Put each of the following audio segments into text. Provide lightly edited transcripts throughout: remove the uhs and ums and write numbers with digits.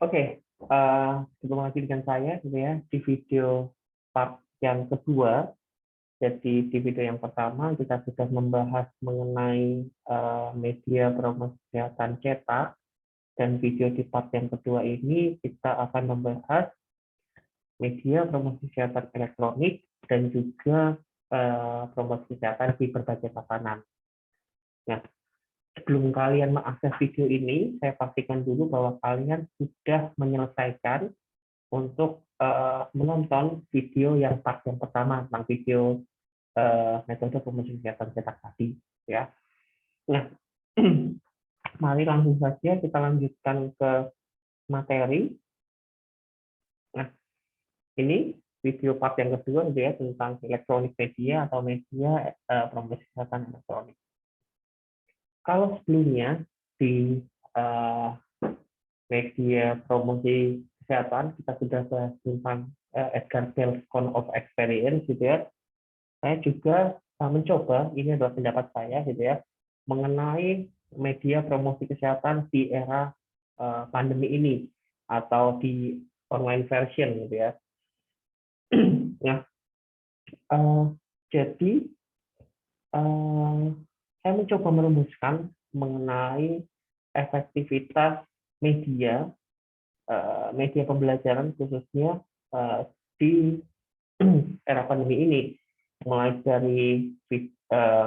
Oke, ketemu lagi dengan saya gitu ya di video part yang kedua. Jadi di video yang pertama kita sudah membahas mengenai media promosi kesehatan cetak, dan video di part yang kedua ini kita akan membahas media promosi kesehatan elektronik dan juga promosi kesehatan di berbagai tatanan. Nah, sebelum kalian mengakses video ini, saya pastikan dulu bahwa kalian sudah menyelesaikan untuk menonton video yang part yang pertama tentang video metode promosi kesehatan cetak tadi, ya. Nah, mari langsung saja kita lanjutkan ke materi. Nah, ini video part yang kedua gitu ya, tentang elektronik media atau media promosi kesehatan elektronik. Kalau sebelumnya di uh, media promosi kesehatan kita sudah bahas tentang Edgar Bell's Cone of Experience gitu ya. Saya juga mencoba, ini adalah pendapat saya gitu ya, mengenai media promosi kesehatan di era pandemi ini atau di online version gitu ya. Nah, jadi saya mencoba merumuskan mengenai efektivitas media media pembelajaran khususnya di era pandemi ini, mulai dari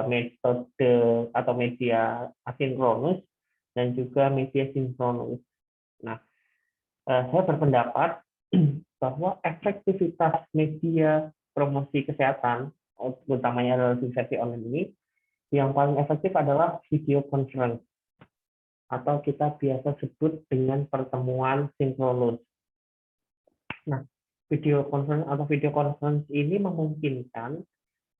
metode atau media asinkronus dan juga media sinkronus. Nah, saya berpendapat bahwa efektivitas media promosi kesehatan, utamanya adalah versi online ini, yang paling efektif adalah video conference atau kita biasa sebut dengan pertemuan sinkronus. Nah, video conference ini memungkinkan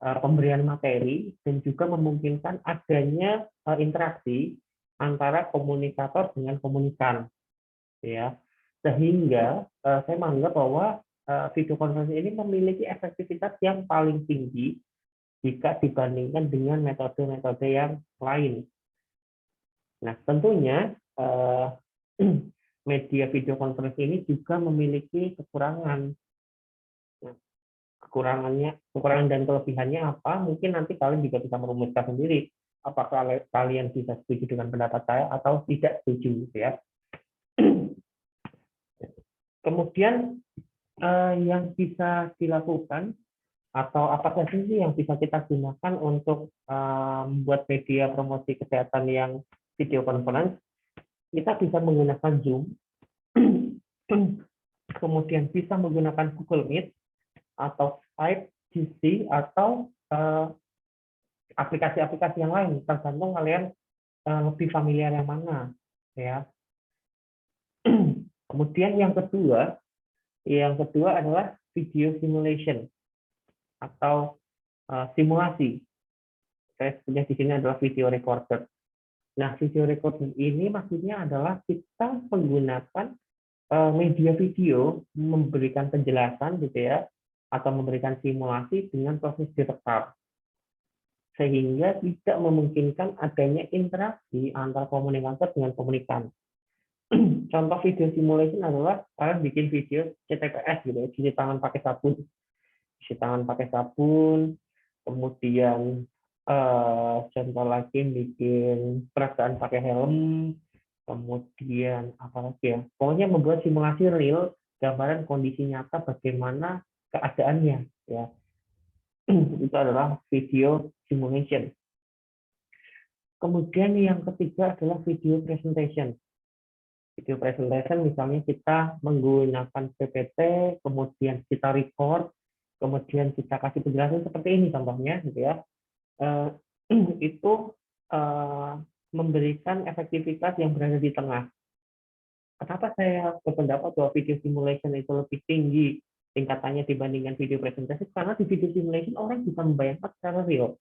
pemberian materi dan juga memungkinkan adanya interaksi antara komunikator dengan komunikan, ya. Sehingga saya menganggap bahwa video conference ini memiliki efektivitas yang paling tinggi jika dibandingkan dengan metode-metode yang lain. Nah, tentunya media video conference ini juga memiliki kekurangan. Nah, kekurangan dan kelebihannya apa? Mungkin nanti kalian juga bisa merumuskan sendiri. Apakah kalian bisa setuju dengan pendapat saya atau tidak setuju, ya. Kemudian yang bisa dilakukan atau apa saja sih yang bisa kita gunakan untuk membuat media promosi kesehatan yang video conference? Kita bisa menggunakan Zoom, kemudian bisa menggunakan Google Meet atau Skype, Jitsi, atau aplikasi-aplikasi yang lain, tergantung kalian lebih familiar yang mana, ya. Kemudian yang kedua adalah video simulation atau simulasi. Saya sebutnya di sini adalah video recorder. Nah, video recorder ini maksudnya adalah kita menggunakan media video memberikan penjelasan gitu ya, atau memberikan simulasi dengan proses direkam, sehingga tidak memungkinkan adanya interaksi antara komunikator dengan komunikan. Contoh video simulation adalah kalian bikin video CTPS gitu ya, cuci tangan pakai sabun, kemudian contoh lagi bikin peragaan pakai helm, kemudian apa lagi ya, pokoknya membuat simulasi real gambaran kondisi nyata bagaimana keadaannya, ya. Itu adalah video simulation. Kemudian yang ketiga adalah video presentation. Video presentation misalnya kita menggunakan PPT, kemudian kita record, kemudian kita kasih penjelasan seperti ini contohnya, gitu ya. Itu memberikan efektivitas yang berada di tengah. Kenapa saya berpendapat bahwa video simulation itu lebih tinggi tingkatannya dibandingkan video presentation? Karena di video simulation orang bisa membayangkan secara real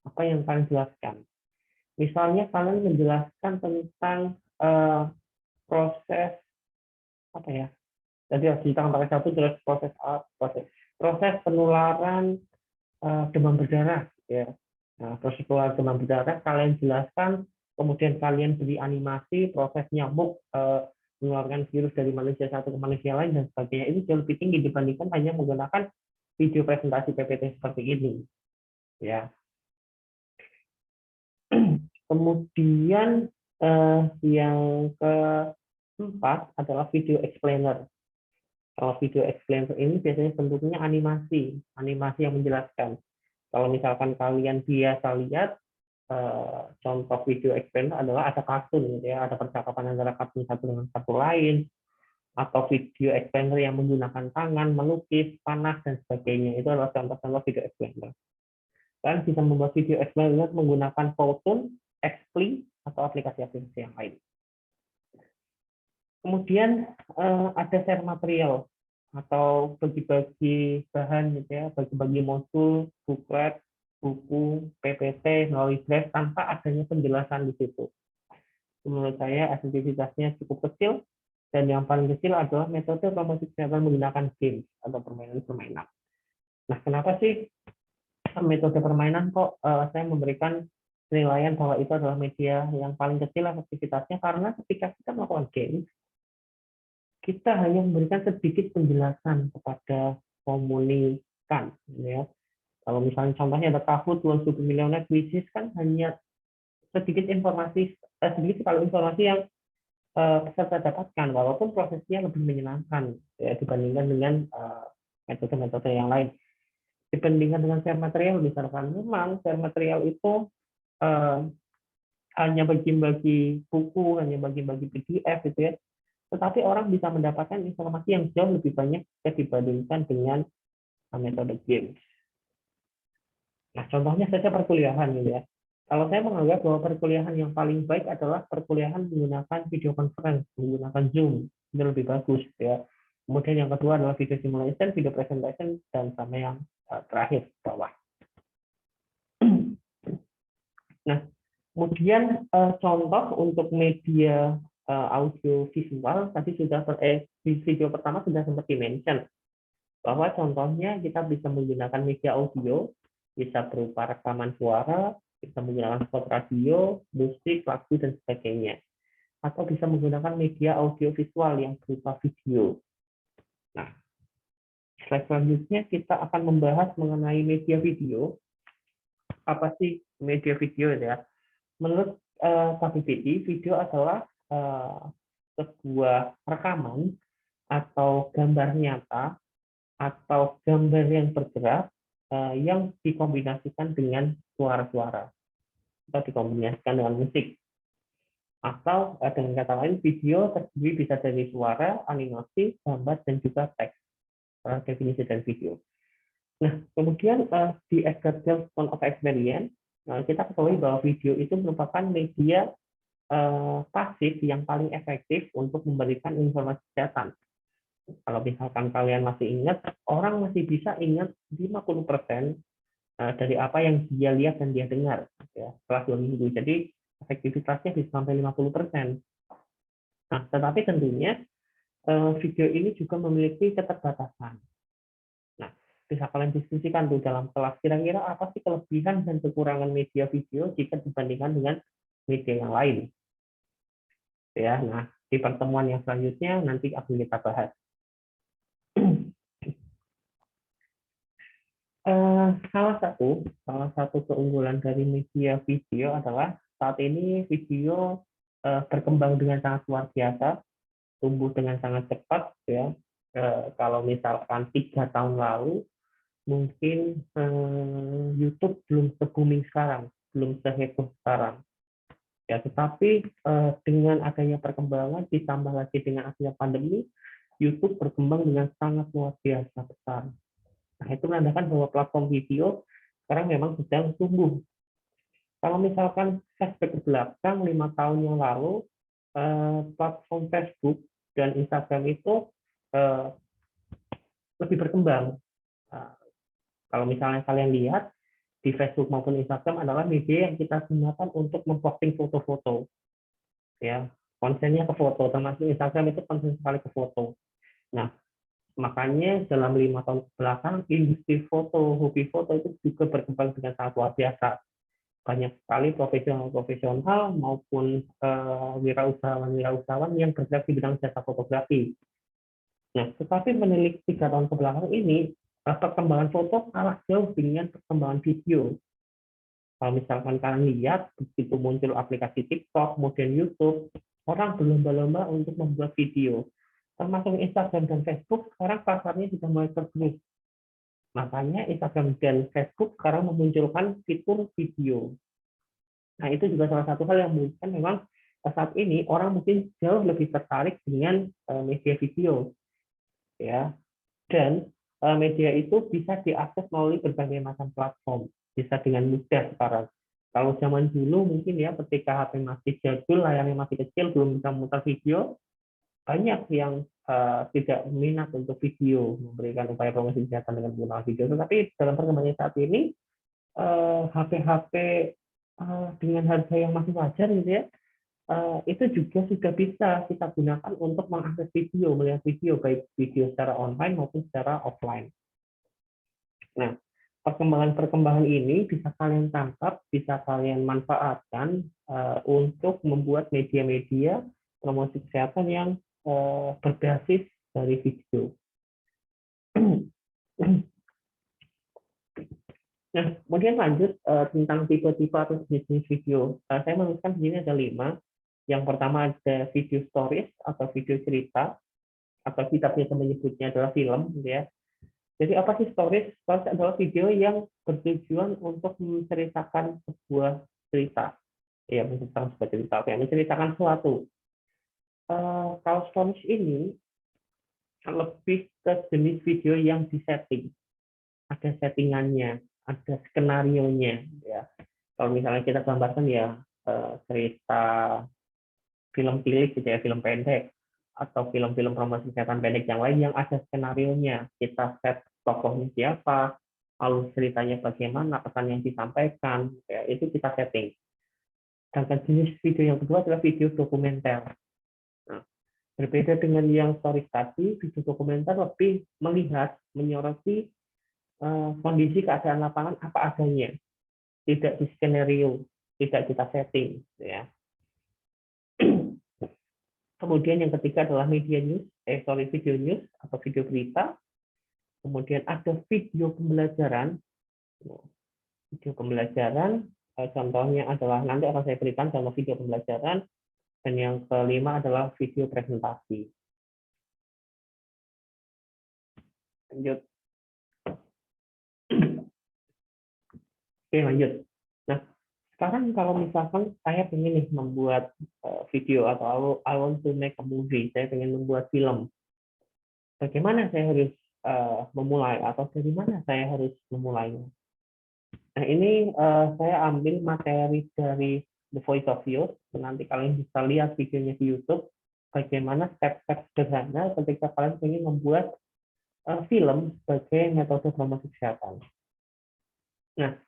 apa yang kalian jelaskan. Misalnya kalian menjelaskan tentang proses apa ya? Jadi harus tangan pakai sabun, terus proses penularan demam berdarah, ya. Nah, proses penularan demam berdarah kalian jelaskan, kemudian kalian beri animasi proses nyamuk menularkan virus dari manusia satu ke manusia lain dan sebagainya itu jauh lebih tinggi dibandingkan hanya menggunakan video presentasi PPT seperti ini, ya. Kemudian yang keempat adalah video explainer. Kalau video explainer ini biasanya bentuknya animasi yang menjelaskan. Kalau misalkan kalian biasa lihat contoh video explainer adalah ada kartun, gitu ya, ada percakapan antara kartun satu dengan satu lain, atau video explainer yang menggunakan tangan, melukis, panas dan sebagainya. Itu adalah contoh-contoh video explainer. Kalian bisa membuat video explainer menggunakan Powtoon, XPLI, atau aplikasi-aplikasi yang lain. Kemudian ada share material atau bagi-bagi bahan, gitu ya, bagi-bagi modul, booklet, buku, PPT melalui Drive tanpa adanya penjelasan di situ. Menurut saya efektivitasnya cukup kecil, dan yang paling kecil adalah metode promosi kesehatan menggunakan games atau permainan-permainan. Nah, kenapa sih metode permainan kok saya memberikan penilaian bahwa itu adalah media yang paling kecil efektivitasnya? Karena ketika kita melakukan games, kita hanya memberikan sedikit penjelasan kepada komunikan, ya. Kalau misalnya contohnya ada Kahoot, Wants to be Millionaire, which is kan hanya sedikit informasi, sedikit kalau informasi yang peserta dapatkan, walaupun prosesnya lebih menyenangkan, ya, dibandingkan dengan metode-metode yang lain. Dibandingkan dengan share material, misalkan memang share material itu hanya bagi-bagi buku, hanya bagi-bagi PDF, gitu ya. Tetapi orang bisa mendapatkan informasi yang jauh lebih banyak dibandingkan dengan metode games. Nah, contohnya saja perkuliahan, gitu ya. Kalau saya menganggap bahwa perkuliahan yang paling baik adalah perkuliahan menggunakan video conference, menggunakan Zoom, itu lebih bagus, ya. Kemudian yang kedua adalah video simulation, video presentation, dan sama yang terakhir bawah. Nah, kemudian contoh untuk media audio visual tadi sudah di video pertama sudah sempat di-mention bahwa contohnya kita bisa menggunakan media audio, bisa berupa rekaman suara, bisa menggunakan spot radio, musik, lagu, dan sebagainya. Atau bisa menggunakan media audio visual yang berupa video. Nah, slide selanjutnya kita akan membahas mengenai media video. Apa sih media video, ya? Menurut KBBI, video adalah sebuah rekaman atau gambar nyata atau gambar yang bergerak yang dikombinasikan dengan suara-suara atau dikombinasikan dengan musik. Atau dengan kata lain, video terdiri bisa dari suara, animasi, gambar, dan juga teks. Definisi dari video. Nah, kemudian di Edgar Dale Zone of Experience, kita ketahui bahwa video itu merupakan media pasif yang paling efektif untuk memberikan informasi kesehatan. Kalau misalkan kalian masih ingat, orang masih bisa ingat 50% dari apa yang dia lihat dan dia dengar, ya, setelah 2 minggu. Jadi efektivitasnya bisa sampai 50%. Nah, tetapi tentunya video ini juga memiliki keterbatasan. Nah, bisa kalian diskusikan tuh dalam kelas, kira-kira apa sih kelebihan dan kekurangan media video jika dibandingkan dengan media yang lain. Ya, nah di pertemuan yang selanjutnya nanti akan kita bahas. Salah satu keunggulan dari media video adalah saat ini video berkembang dengan sangat luar biasa, tumbuh dengan sangat cepat, ya. Kalau misalkan 3 tahun lalu mungkin YouTube belum se-booming sekarang, belum seheboh sekarang. Ya, tetapi dengan adanya perkembangan ditambah lagi dengan adanya pandemi, YouTube berkembang dengan sangat luar biasa besar. Nah, itu menandakan bahwa platform video sekarang memang sedang tumbuh. Kalau misalkan flashback ke belakang 5 tahun yang lalu, platform Facebook dan Instagram itu lebih berkembang. Kalau misalnya kalian lihat, di Facebook maupun Instagram adalah media yang kita gunakan untuk memposting foto-foto. Ya, konsennya ke foto, termasuk Instagram itu konsen sekali ke foto. Nah, makanya dalam 5 tahun belakang industri foto, hobi foto itu juga berkembang dengan sangat luar biasa. banyak sekali profesional-profesional maupun wirausahawan-wirausahawan yang bergerak di bidang jasa fotografi. Nah, tetapi menilik 3 tahun ke belakang ini, perkembangan foto kalah jauh dengan perkembangan video. Kalau misalkan kalian lihat, begitu muncul aplikasi TikTok, kemudian YouTube, orang berlomba-lomba untuk membuat video. Termasuk Instagram dan Facebook, sekarang pasarnya sudah mulai tergerus. Makanya Instagram dan Facebook sekarang memunculkan fitur video. Nah, itu juga salah satu hal yang menunjukkan memang saat ini orang mungkin jauh lebih tertarik dengan media video, ya. Dan media itu bisa diakses melalui berbagai macam platform, bisa dengan mudah sekarang. Kalau zaman dulu mungkin ya ketika HP masih jadul, layarnya masih kecil, belum bisa memutar video, banyak yang tidak minat untuk video, memberikan upaya promosi kesehatan dengan menggunakan video. Tetapi dalam perkembangan saat ini, HP-HP dengan harga yang masih wajar gitu ya, itu juga sudah bisa kita gunakan untuk mengakses video, melihat video, baik video secara online maupun secara offline. Nah, perkembangan-perkembangan ini bisa kalian tangkap, bisa kalian manfaatkan untuk membuat media-media promosi kesehatan yang berbasis dari video. Nah, kemudian lanjut tentang tipe-tipe atau jenis video. Saya menuliskan di sini ada 5. Yang pertama ada video stories atau video cerita, atau kita biasa menyebutnya adalah film, gitu ya. Jadi apa sih stories? Stories adalah video yang bertujuan untuk menceritakan sebuah cerita. Ya, menceritakan sebuah cerita, menceritakan sesuatu. Kalau stories ini lebih ke jenis video yang disetting. Ada settingannya, ada skenario-nya, ya. Kalau misalnya kita gambarkan ya cerita film cilik gitu ya, film pendek atau film-film promosi kesehatan pendek yang lain yang ada skenario-nya. Kita set tokohnya siapa, lalu ceritanya bagaimana, pesan yang disampaikan, ya, itu kita setting. Dan jenis video yang kedua adalah video dokumenter. Nah, berbeda dengan yang stories tadi, video dokumenter lebih melihat, menyoroti kondisi keadaan lapangan apa adanya, tidak di skenario, tidak kita setting, ya. Kemudian yang ketiga adalah media news, video news atau video berita. Kemudian ada video pembelajaran. Video pembelajaran, contohnya adalah nanti akan saya berikan contoh video pembelajaran. Dan yang kelima adalah video presentasi. Lanjut. Oke, lanjut. Nah, sekarang kalau misalkan saya ingin nih membuat video atau I want to make a movie, saya ingin membuat film. Bagaimana saya harus memulai atau dari mana saya harus memulainya? Nah, ini saya ambil materi dari The Voice of Youth. Nanti kalian bisa lihat videonya di YouTube. Bagaimana step-step sederhana ketika kalian ingin membuat film sebagai metode promosi kesehatan. Nah,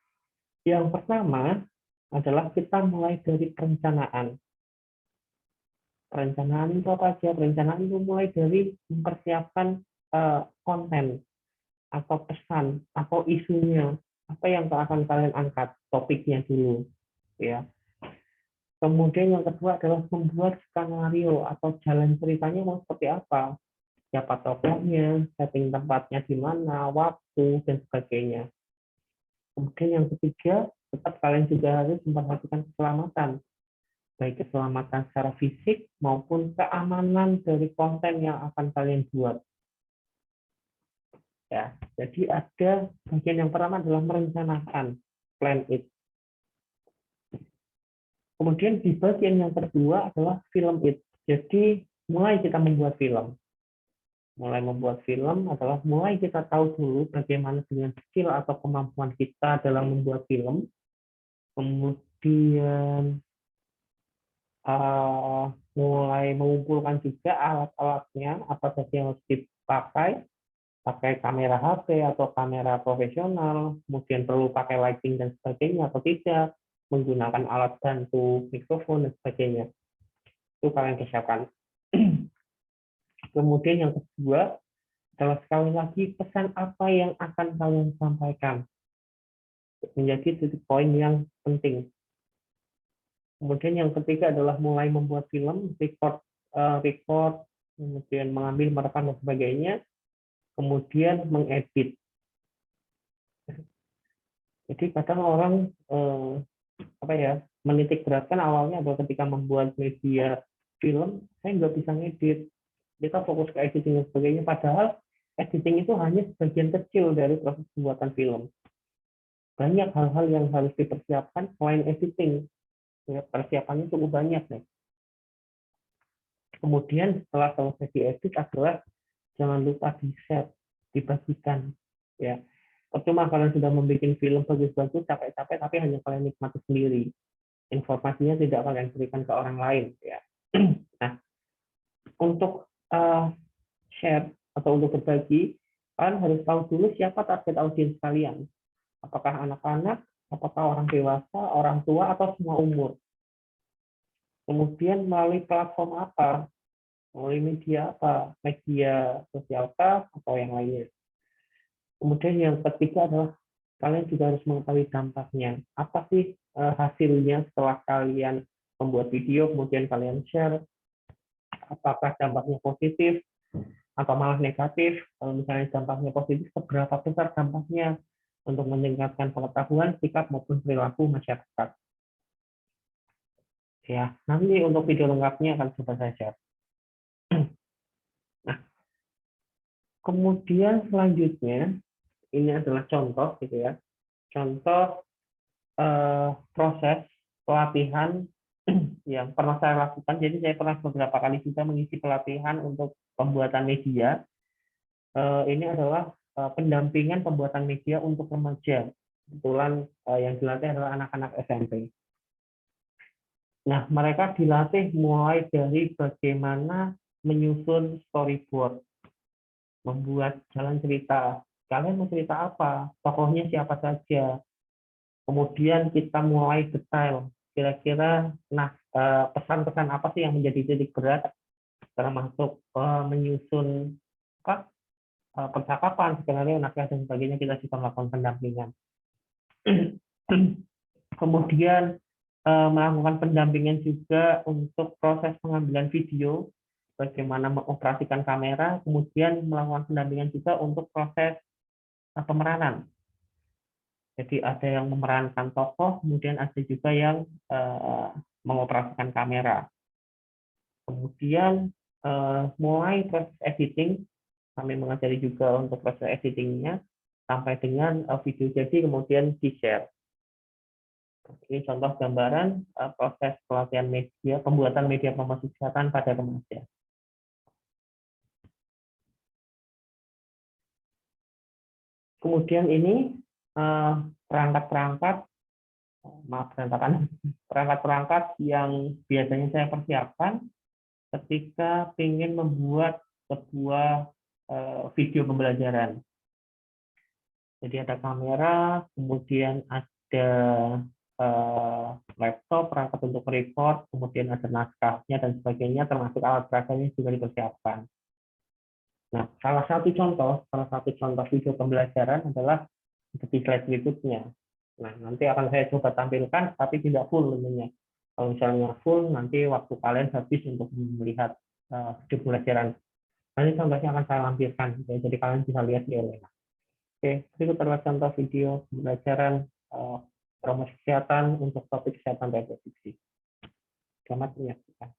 yang pertama adalah kita mulai dari perencanaan. Perencanaan itu apa aja? Perencanaan itu mulai dari mempersiapkan konten atau pesan atau isunya, apa yang akan kalian angkat, topiknya dulu, ya. Kemudian yang kedua adalah membuat skenario atau jalan ceritanya mau seperti apa, siapa tokohnya, setting tempatnya di mana, waktu dan sebagainya. Kemudian yang ketiga, tetap kalian juga harus memperhatikan keselamatan, baik keselamatan secara fisik maupun keamanan dari konten yang akan kalian buat. Ya, jadi ada bagian yang pertama adalah merencanakan, plan it. Kemudian di bagian yang kedua adalah film it. Jadi mulai kita membuat film. Mulai membuat film adalah mulai kita tahu dulu bagaimana dengan skill atau kemampuan kita dalam membuat film. Kemudian mulai mengumpulkan juga alat-alatnya, apa saja yang harus dipakai, pakai kamera HP atau kamera profesional, kemudian perlu pakai lighting dan sebagainya atau tidak, menggunakan alat bantu mikrofon dan sebagainya. Itu kalian persiapkan. Kemudian yang kedua adalah sekali lagi pesan apa yang akan kalian sampaikan. menjadi titik poin yang penting. Kemudian yang ketiga adalah mulai membuat film, record, kemudian mengambil, merekam dan sebagainya, kemudian mengedit. Jadi kadang orang apa ya, menitik beratkan awalnya adalah ketika membuat media film, saya nggak bisa ngedit, kita fokus ke editing dan sebagainya, padahal editing itu hanya sebagian kecil dari proses pembuatan film. Banyak hal-hal yang harus dipersiapkan selain editing, ya, persiapannya cukup banyak nih. Kemudian setelah selesai diedit adalah jangan lupa di-share, dibagikan, ya. Percuma kalian sudah membuat film bagus-bagus, capek-capek, tapi hanya kalian nikmati sendiri. Informasinya tidak kalian berikan ke orang lain, ya. Nah, untuk share atau untuk berbagi, kalian harus tahu dulu siapa target audiens kalian. Apakah anak-anak, apakah orang dewasa, orang tua, atau semua umur. Kemudian melalui platform apa, melalui media apa, media sosial kah, atau yang lainnya. Kemudian yang ketiga adalah kalian juga harus mengetahui dampaknya. Apa sih hasilnya setelah kalian membuat video, kemudian kalian share, apakah dampaknya positif, atau malah negatif. Kalau misalnya dampaknya positif, seberapa besar dampaknya untuk meningkatkan pengetahuan, sikap, maupun perilaku masyarakat. Ya, nanti untuk video lengkapnya akan coba saya share. Nah, kemudian selanjutnya, ini adalah contoh gitu ya. Contoh proses pelatihan yang pernah saya lakukan. Jadi saya pernah beberapa kali juga mengisi pelatihan untuk pembuatan media. Ini adalah pendampingan pembuatan media untuk remaja. Kebetulan yang dilatih adalah anak-anak SMP. Nah, mereka dilatih mulai dari bagaimana menyusun storyboard, membuat jalan cerita. Kalian mau cerita apa? Tokohnya siapa saja? Kemudian kita mulai detail. Kira-kira, nah pesan-pesan apa sih yang menjadi titik berat, termasuk menyusun percakapan, skenario, naskah dan sebagainya, kita juga melakukan pendampingan. Kemudian melakukan pendampingan juga untuk proses pengambilan video, bagaimana mengoperasikan kamera, kemudian melakukan pendampingan juga untuk proses pemeranan. Jadi ada yang memerankan tokoh, kemudian ada juga yang mengoperasikan kamera. Kemudian mulai proses editing, kami mengajari juga untuk proses editingnya, sampai dengan video jadi kemudian di-share. Ini contoh gambaran proses pelatihan media, pembuatan media promosi kesehatan pada remaja. Kemudian ini perangkat-perangkat, maaf berantakan, perangkat-perangkat yang biasanya saya persiapkan ketika ingin membuat sebuah video pembelajaran. Jadi ada kamera, kemudian ada laptop, perangkat untuk record, kemudian ada naskahnya dan sebagainya, termasuk alat peraganya juga dipersiapkan. Nah, salah satu contoh video pembelajaran adalah seperti slide berikutnya. Nah, nanti akan saya coba tampilkan, tapi tidak full tentunya. Kalau misalnya full, nanti waktu kalian habis untuk melihat video pembelajaran. Nanti contohnya akan saya lampirkan, ya, jadi kalian bisa lihat di Elena. Oke, berikut adalah contoh video pembelajaran promosi kesehatan untuk topik kesehatan reproduksi. Selamat menyaksikan.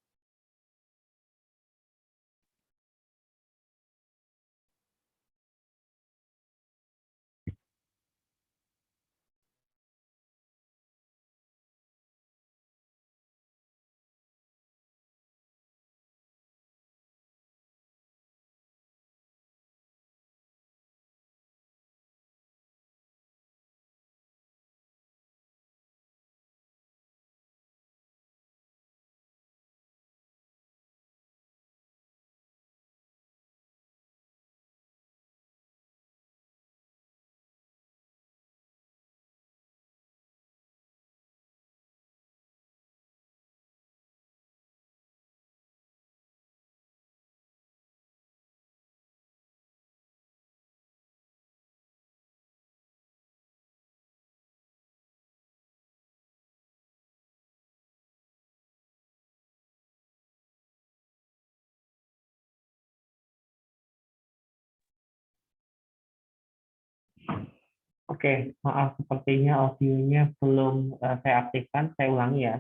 Oke, maaf sepertinya audionya belum saya aktifkan. Saya ulangi ya.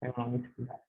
Saya ulangi sebentar.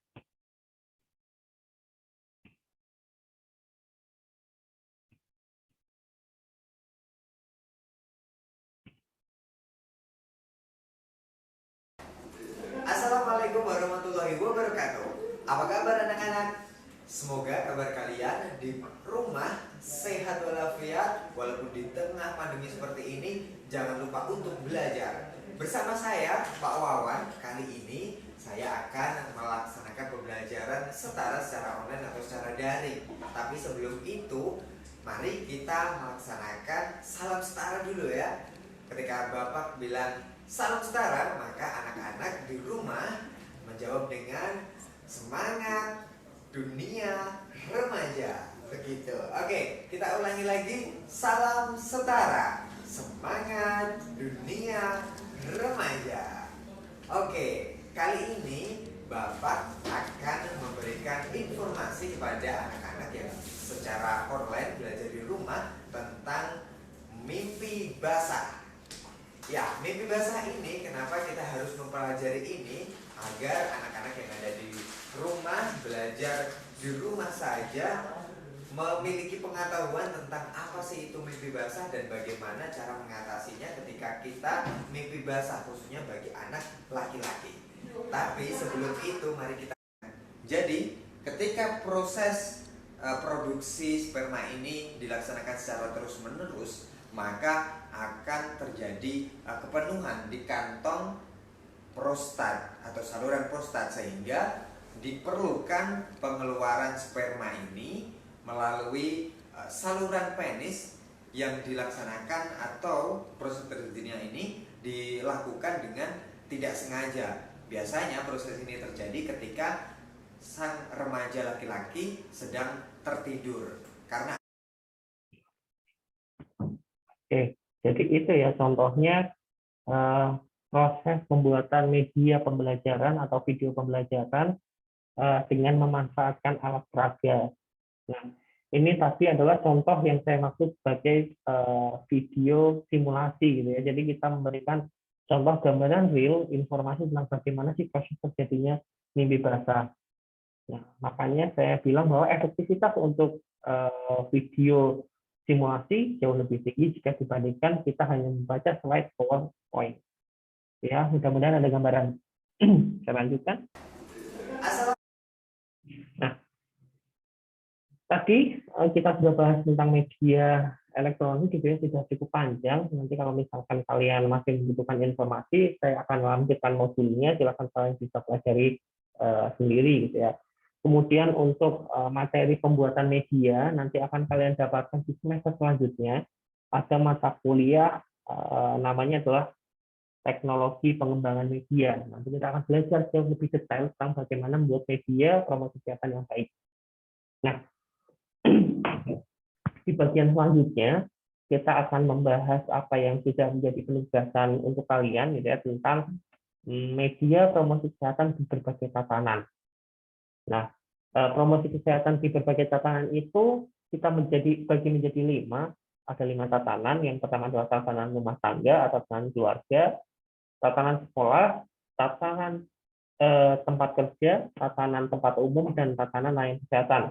Assalamualaikum warahmatullahi wabarakatuh. Apa kabar anak-anak? Semoga kabar kalian di rumah sehat walafiat. Walaupun di tengah pandemi seperti ini, jangan lupa untuk belajar. Bersama saya, Pak Wawan, kali ini saya akan melaksanakan pembelajaran setara secara online atau secara daring. Tapi sebelum itu, mari kita melaksanakan salam setara dulu ya. Ketika Bapak bilang salam setara, maka anak-anak di rumah menjawab dengan semangat dunia remaja. Begitu. Oke, kita ulangi lagi. Salam setara, semangat dunia remaja. Oke, kali ini Bapak akan memberikan informasi kepada anak-anak yang secara online belajar di rumah tentang mimpi basah. Ya, mimpi basah ini kenapa kita harus mempelajari ini agar anak-anak yang ada di rumah belajar di rumah saja memiliki pengetahuan tentang apa sih itu mimpi basah dan bagaimana cara mengatasinya ketika kita mimpi basah khususnya bagi anak laki-laki. Tapi sebelum itu mari kita ketika proses produksi sperma ini dilaksanakan secara terus-menerus, maka akan terjadi kepenuhan di kantong prostat atau saluran prostat sehingga diperlukan pengeluaran sperma ini melalui saluran penis yang dilaksanakan atau proses terjadinya ini dilakukan dengan tidak sengaja. Biasanya proses ini terjadi ketika sang remaja laki-laki sedang tertidur karena Oke, jadi itu ya contohnya proses pembuatan media pembelajaran atau video pembelajaran dengan memanfaatkan alat peraga. Nah, ini tadi adalah contoh yang saya maksud sebagai video simulasi gitu ya. Jadi kita memberikan contoh gambaran real informasi tentang bagaimana sih proses terjadinya mimpi basah. Nah, makanya saya bilang bahwa efektivitas untuk video simulasi jauh lebih tinggi jika dibandingkan kita hanya membaca slide PowerPoint. Ya, mudah-mudahan ada gambaran. Saya lanjutkan. Nah, tadi kita sudah bahas tentang media elektronik gitu ya, sudah cukup panjang. Nanti kalau misalkan kalian masih membutuhkan informasi, saya akan melanjutkan modulnya. Silakan kalian bisa pelajari sendiri gitu ya. Kemudian untuk materi pembuatan media nanti akan kalian dapatkan di semester selanjutnya. Ada mata kuliah namanya adalah teknologi pengembangan media. Nanti kita akan belajar jauh lebih detail tentang bagaimana membuat media promosi kesehatan yang baik. Nah, di bagian selanjutnya kita akan membahas apa yang sudah menjadi penugasan untuk kalian gitu ya, tentang media promosi kesehatan di berbagai tatanan. Nah, promosi kesehatan di berbagai tatanan itu kita bagi menjadi 5. Ada 5 tatanan. Yang pertama adalah tatanan rumah tangga atau tatanan keluarga, tatanan sekolah, tatanan tempat kerja, tatanan tempat umum, dan tatanan layanan kesehatan.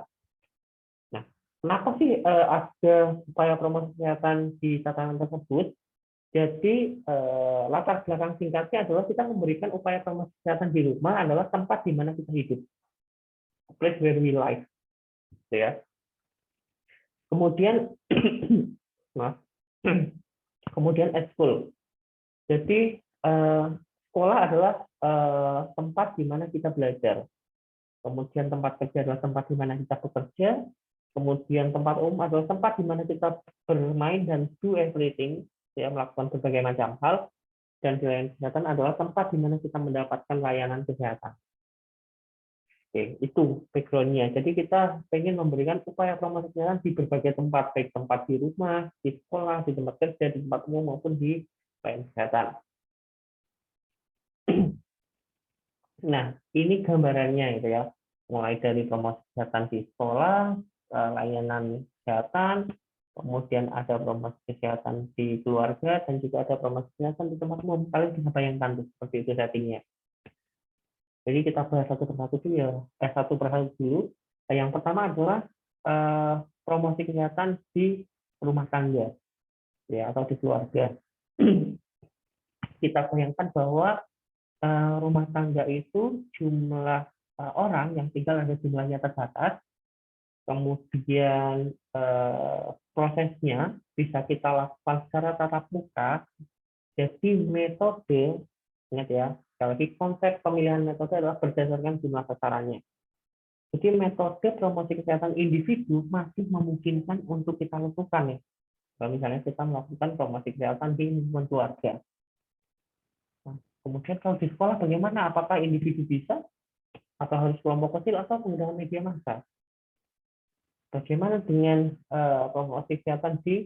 Nah, kenapa sih ada upaya promosi kesehatan di tatanan tersebut? Jadi latar belakang singkatnya adalah kita memberikan upaya promosi kesehatan di rumah adalah tempat di mana kita hidup, place where we live, gitu ya. Kemudian, kemudian at school. Jadi sekolah adalah tempat di mana kita belajar. Kemudian tempat kerja adalah tempat di mana kita bekerja. Kemudian tempat umum adalah tempat di mana kita bermain dan do everything, ya, melakukan berbagai macam hal. Dan di layanan kesehatan adalah tempat di mana kita mendapatkan layanan kesehatan. Oke, itu background-nya. Jadi kita ingin memberikan upaya promosi kesehatan di berbagai tempat, baik tempat di rumah, di sekolah, di tempat kerja, di tempat umum, maupun di layanan kesehatan. Nah, ini gambarannya gitu ya. Mulai dari promosi kesehatan di sekolah, layanan kesehatan, kemudian ada promosi kesehatan di keluarga, dan juga ada promosi kesehatan di tempat umum. Kalian bisa bayangkan tuh, seperti itu settingnya. Jadi kita bahas satu persatu dulu ya, satu persatu dulu. Yang pertama adalah promosi kesehatan di rumah tangga, ya, atau di keluarga. Kita bayangkan bahwa rumah tangga itu jumlah orang yang tinggal ada jumlahnya terbatas, kemudian prosesnya bisa kita lakukan secara tatap muka. Jadi metode, ingat ya, sekali lagi konsep pemilihan metode adalah berdasarkan jumlah sasarannya. Jadi metode promosi kesehatan individu masih memungkinkan untuk kita lakukan ya. Kalau misalnya kita melakukan promosi kesehatan di lingkungan keluarga. Nah, kemudian kalau di sekolah bagaimana? Apakah individu bisa? Atau harus kelompok kecil atau penggunaan media massa? Bagaimana dengan promosi kesehatan di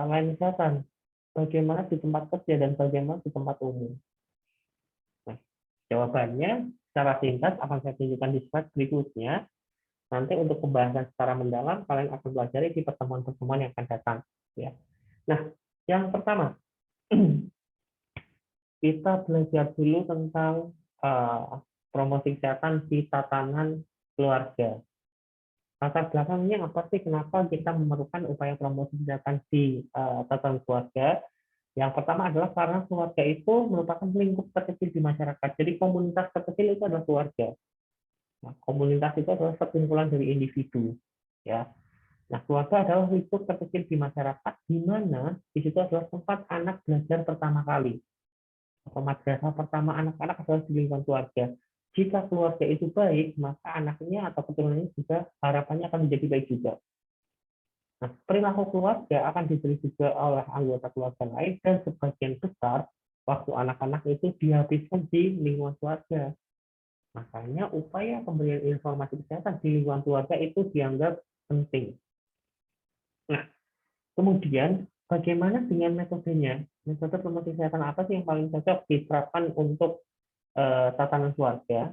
lain kesehatan? Bagaimana di tempat kerja dan bagaimana di tempat umum? Nah, jawabannya secara singkat akan saya tunjukkan di slide berikutnya. Nanti untuk pembahasan secara mendalam kalian akan pelajari di pertemuan-pertemuan yang akan datang. Ya. Nah, yang pertama kita belajar dulu tentang promosi kesehatan di tatanan keluarga. Latar belakangnya apa sih? Kenapa kita memerlukan upaya promosi kesehatan di tatanan keluarga? Yang pertama adalah karena keluarga itu merupakan lingkup terkecil di masyarakat. Jadi komunitas terkecil itu adalah keluarga. Nah, komunitas itu adalah sekumpulan dari individu, ya. Nah, keluarga adalah lingkup terkecil di masyarakat, di mana di situ adalah tempat anak belajar pertama kali. Atau madrasah pertama anak-anak adalah di lingkungan keluarga. Jika keluarga itu baik, maka anaknya atau keturunannya juga harapannya akan menjadi baik juga. Nah, perilaku keluarga akan diberi juga oleh anggota keluarga lain, dan sebagian besar waktu anak-anak itu dihabiskan di lingkungan keluarga. Makanya upaya pemberian informasi kesehatan di lingkungan keluarga itu dianggap penting. Nah, kemudian bagaimana dengan metodenya? Metode promosi kesehatan apa sih yang paling cocok diterapkan untuk tatanan keluarga?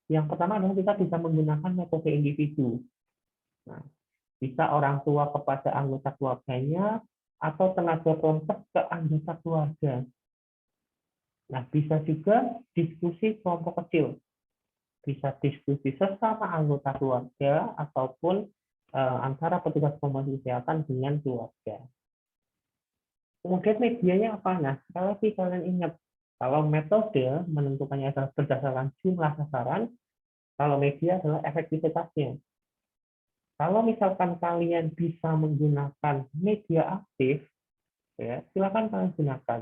Yang pertama adalah kita bisa menggunakan metode individu. Nah, bisa orang tua kepada anggota keluarganya atau tenaga kontak ke anggota keluarga. Nah, bisa juga diskusi kelompok kecil. Bisa diskusi sesama anggota keluarga ataupun antara petugas promosi kesehatan dengan keluarga. Kemudian medianya apa? Nah, kalau kalian ingat, kalau metode menentukannya adalah berdasarkan jumlah sasaran, kalau media adalah efektivitasnya. Kalau misalkan kalian bisa menggunakan media aktif, ya, silakan kalian gunakan.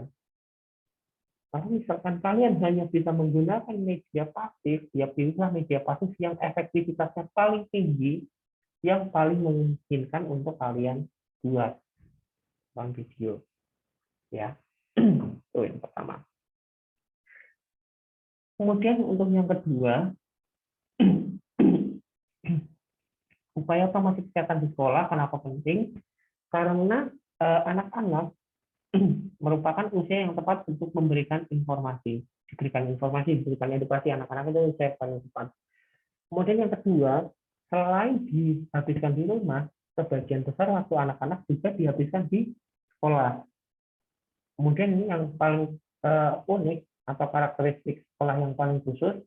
Kalau misalkan kalian hanya bisa menggunakan media pasif, ya pilihlah media pasif yang efektivitasnya paling tinggi, yang paling memungkinkan untuk kalian buat dalam video. Ya, itu yang pertama. Kemudian untuk yang kedua, upaya promosi kesehatan di sekolah, kenapa penting? Karena anak-anak merupakan usia yang tepat untuk memberikan informasi, diberikan edukasi anak-anak itu usia paling tepat. Kemudian yang kedua, selain dihabiskan di rumah, sebagian besar waktu anak-anak juga dihabiskan di sekolah. Kemudian ini yang paling unik atau karakteristik sekolah yang paling khusus,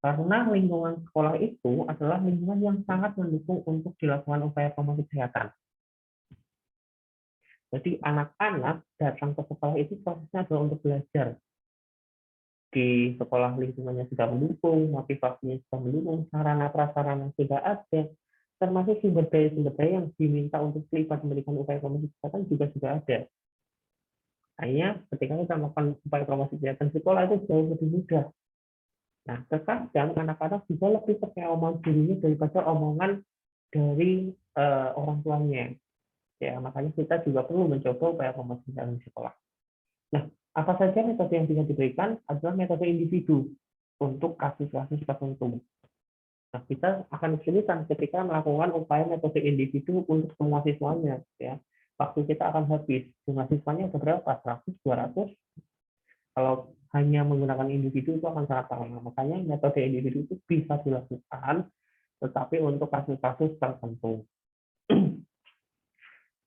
karena lingkungan sekolah itu adalah lingkungan yang sangat mendukung untuk dilakukan upaya promosi kesehatan. Jadi anak-anak datang ke sekolah itu prosesnya adalah untuk belajar. Di sekolah lingkungannya sudah mendukung, motivasinya sudah mendukung, sarana-prasarana sudah ada, termasuk sumber daya yang diminta untuk terlibat memberikan upaya promosi kesehatan juga sudah ada. Hanya ketika kita melakukan upaya promosi kesehatan di sekolah itu jauh lebih mudah. Nah, terkadang anak-anak juga lebih percaya omongan gurunya daripada omongan dari orang tuanya. Ya, makanya kita juga perlu mencoba upaya promosi kesehatan di sekolah. Nah, apa saja metode yang bisa diberikan adalah metode individu untuk kasus-kasus tertentu. Nah, kita akan kesulitan ketika melakukan upaya metode individu untuk semua siswanya. Ya, waktu kita akan habis. Jumlah siswanya ada berapa? 100, 200? Kalau hanya menggunakan individu itu akan sangat lama. Makanya metode individu itu bisa dilakukan, tetapi untuk kasus-kasus tertentu.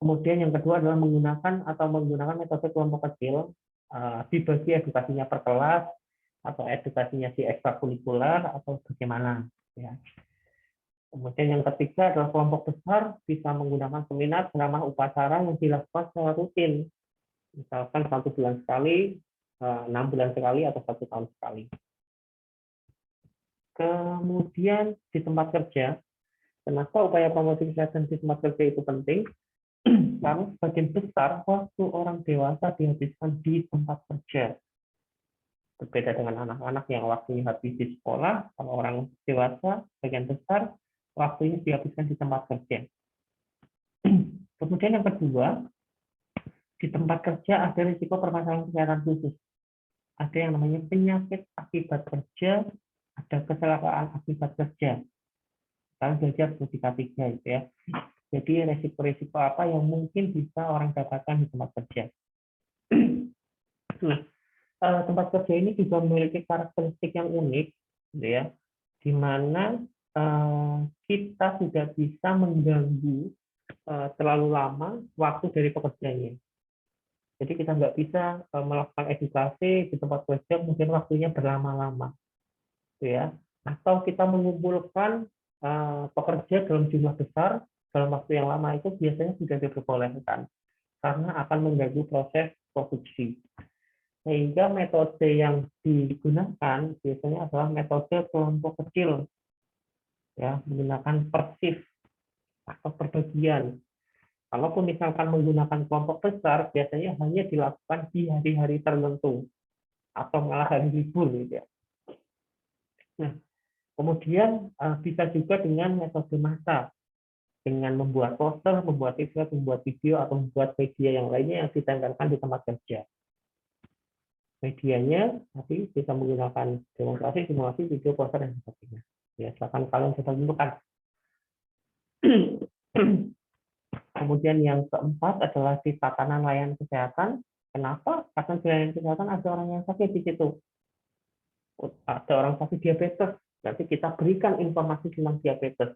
Kemudian yang kedua adalah menggunakan metode kelompok kecil, dibagi edukasinya per kelas, atau edukasinya di ekstrakurikuler, atau bagaimana. Ya. Kemudian yang ketiga adalah kelompok besar, bisa menggunakan seminar, ceramah, upacara yang dilakukan secara rutin. Misalkan 1 bulan sekali, 6 bulan sekali, atau 1 tahun sekali. Kemudian di tempat kerja, kenapa upaya promosi kesehatan di tempat kerja itu penting? Karena sebagian besar waktu orang dewasa dihabiskan di tempat kerja. Berbeda dengan anak-anak yang waktunya habis di sekolah, kalau orang dewasa, sebagian besar waktunya dihabiskan di tempat kerja. Kemudian yang kedua, di tempat kerja ada risiko permasalahan kesehatan khusus. Ada yang namanya penyakit akibat kerja, ada kecelakaan akibat kerja. Kalian belajar fisika 3 gitu ya. Jadi resiko-resiko apa yang mungkin bisa orang dapatkan di tempat kerja. Nah, tempat kerja ini juga memiliki karakteristik yang unik, gitu ya, di mana kita tidak bisa mengganggu terlalu lama waktu dari pekerjanya. Jadi kita nggak bisa melakukan edukasi di tempat kerja mungkin waktunya berlama-lama, gitu ya. Atau kita mengumpulkan pekerja dalam jumlah besar dalam waktu yang lama itu biasanya tidak diperbolehkan karena akan mengganggu proses produksi. Sehingga metode yang digunakan biasanya adalah metode kelompok kecil, ya, menggunakan per shift atau perbagian. Kalaupun misalkan menggunakan kelompok besar, biasanya hanya dilakukan di hari-hari tertentu atau malah hari libur, gitu ya. Nah, kemudian bisa juga dengan metode massa, dengan membuat poster, membuat slide, membuat video, atau membuat media yang lainnya yang ditempelkan di tempat kerja. Medianya nanti bisa menggunakan demonstrasi, simulasi, video, poster, dan sebagainya. Ya, silakan kalian bisa tentukan. Kemudian yang keempat adalah di tatanan layanan kesehatan. Kenapa? Karena di layanan kesehatan ada orang yang sakit di situ. Ada orang sakit diabetes, nanti kita berikan informasi tentang diabetes.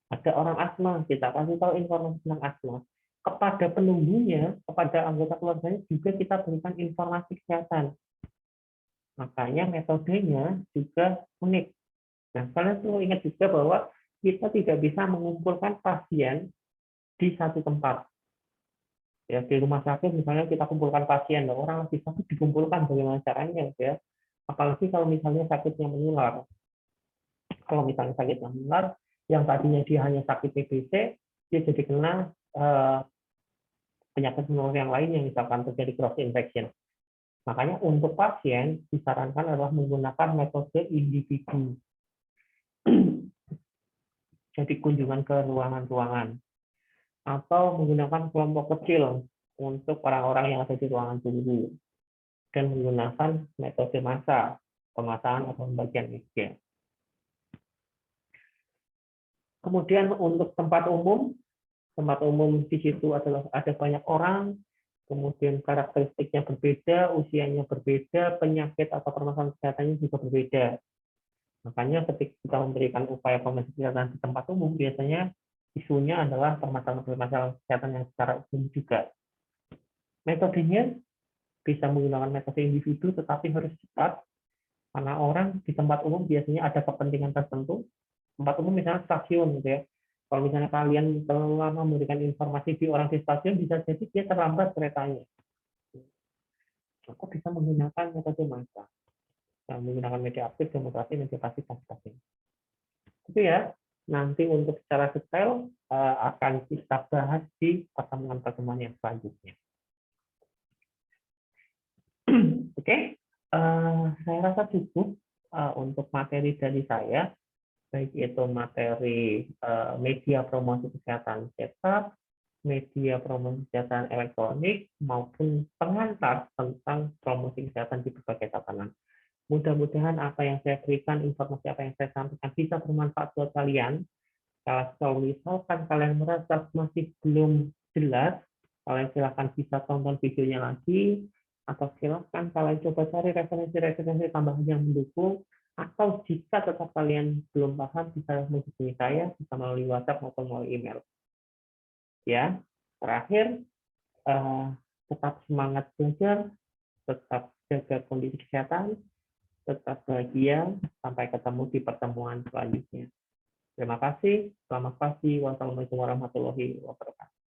Ada orang asma, kita kasih tahu informasi tentang asma. Kepada penunggunya, kepada anggota keluarganya juga kita berikan informasi kesehatan. Makanya metodenya juga unik. Nah, kalian perlu ingat juga bahwa kita tidak bisa mengumpulkan pasien di satu tempat. Ya, di rumah sakit misalnya kita kumpulkan pasien, orang lagi sakit dikumpulkan bagaimana caranya, ya. Apalagi kalau misalnya sakitnya menular. Kalau misalnya sakitnya menular, yang tadinya dia hanya sakit TBC, dia jadi kena penyakit menular yang lain yang misalkan terjadi cross infection. Makanya untuk pasien disarankan adalah menggunakan metode individu. Jadi kunjungan ke ruangan-ruangan atau menggunakan kelompok kecil untuk orang-orang yang ada di ruangan tunggu dan menggunakan metode massa, pemasangan atau pembagian media. Kemudian untuk tempat umum di situ adalah ada banyak orang, kemudian karakteristiknya berbeda, usianya berbeda, penyakit atau permasalahan kesehatannya juga berbeda. Makanya ketika kita memberikan upaya promosi kesehatan di tempat umum, biasanya isunya adalah permasalahan kesehatan yang secara umum juga. Metodenya bisa menggunakan metode individu, tetapi harus cepat, karena orang di tempat umum biasanya ada kepentingan tertentu. Tempat umum misalnya stasiun, gitu ya. Kalau misalnya kalian terlalu lama memberikan informasi di orang di stasiun, bisa jadi dia terlambat keretanya. Aku bisa menggunakan metode massa, menggunakan media aktif, demonstrasi, media pasif, dan sebagainya. Itu ya. Nanti untuk secara detail akan kita bahas di pertemuan-pertemuan yang selanjutnya. Oke, saya rasa cukup untuk materi dari saya, baik itu materi media promosi kesehatan cetak, media promosi kesehatan elektronik, maupun pengantar tentang promosi kesehatan di berbagai tatanan. Mudah-mudahan apa yang saya berikan, informasi apa yang saya sampaikan bisa bermanfaat buat kalian. Kalau misalkan kalian merasa masih belum jelas, kalian silahkan bisa tonton videonya lagi, Atau silakan kalian coba cari referensi-referensi tambahan yang mendukung, atau jika tetap kalian belum paham, bisa menghubungi saya, bisa melalui WhatsApp maupun melalui email. Ya, terakhir, tetap semangat belajar, tetap jaga kondisi kesehatan, tetap bahagia, sampai ketemu di pertemuan selanjutnya. Terima kasih, selamat pagi, wassalamualaikum warahmatullahi wabarakatuh.